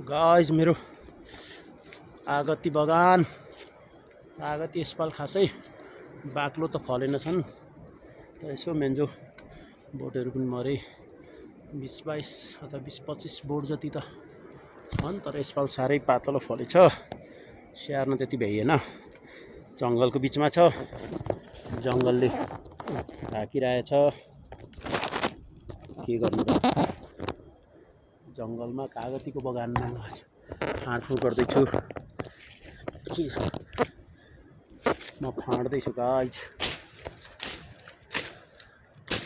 Guys मेरो कागती बगान कागती यसपाल खासै बाक्लो त फलेन छन् तर यसो मेन्जो बोटहरू पनि मरे 20-22 अथवा 20-25 बोट जति त छन् तर यसपाल साह्रै पातलो फलेछ। स्याहार्न त्यति भ्याइएन, जङ्गलको बिचमा छ, जङ्गलले ढाकिरहेछ। के गर्नु र, जङ्गलमा कागतीको बगानमा फाँडफुँड गर्दैछु। म फाँड्दैछु गाइज,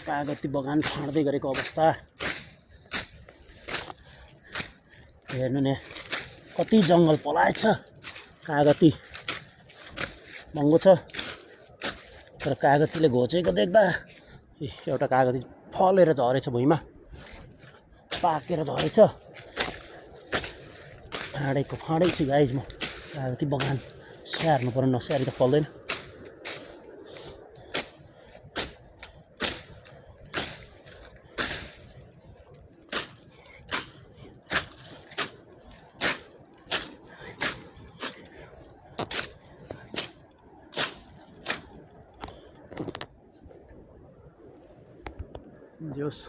कागती बगान फाँड्दै गरेको अवस्था हेर्नु नि, कति जङ्गल पलाएछ। कागती महँगो छ तर कागतीले घोचेको देख्दा एउटा कागती फलेर झरेछ, भुइँमा पाकेर झरेछ। फाँडै छु गाइज म। कागती बगान स्याहार्नु पर्यो, नस्याहारी त फल्दैन। जोस्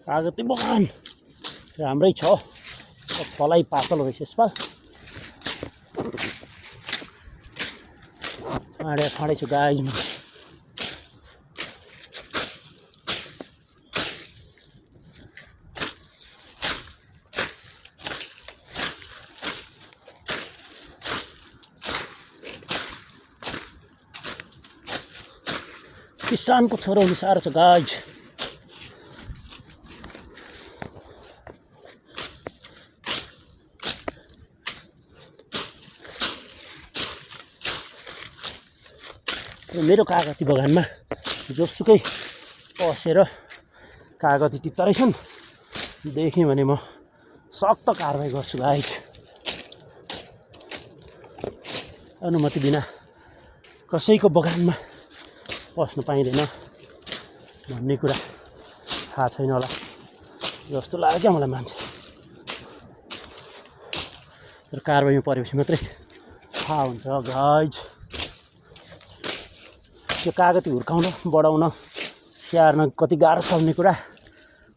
कागती बगान राम्रै छ, फलाइ पातलो रहेछ यसपाल। फाँडै छु गाइज म। किसानको छोरो हुनु साह्रो छ गाइज। मेरो कागती बगानमा जोसुकै पसेर कागती टिप्दा रहेछन् देखेँ भने म सख्त कारबाही गर्छु गाइज। अनुमति बिना कसैको बगानमा पस्नु पाइँदैन भन्ने कुरा थाहा छैन होला जस्तो लाग्यो क्या मलाई मान्छे। तर कारबाहीमा परेपछि मात्रै थाहा हुन्छ गाइज। त्यो कागती हुर्काउन, बढाउन, स्याहार्न कति गाह्रो छ भन्ने कुरा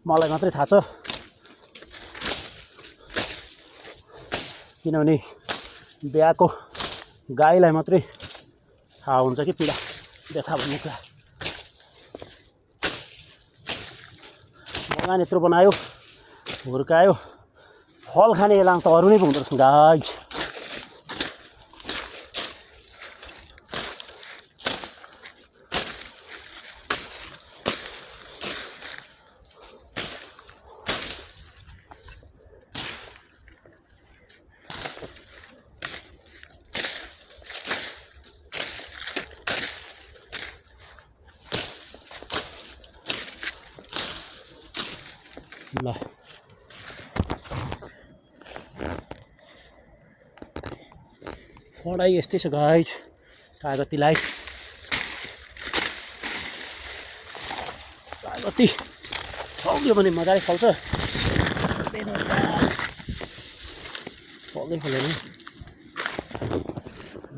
मलाई मात्रै थाहा छ। किनभने बिहाको गाईलाई मात्रै थाहा हुन्छ कि पीडा व्यथा भन्ने कुरा। बगान यत्रो बनायो, हुर्कायो, फल खाने एलाङ त अरू नै पो हुँदो रहेछ गाइज। ल फडाइ यस्तै छ गाइज। कागतीलाई कागती फल्यो भने मजाले फल्छ, फल्दै फलेन।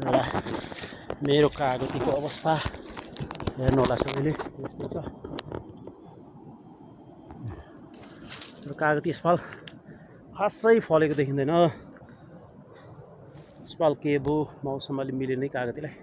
ल मेरो कागतीको अवस्था हेर्नु होला सबैले, यस्तो छ। कागती यसपाल खासै फलेको देखिँदैन। यसपाल के भयो, मौसम अलि मिलेन कागतीलाई।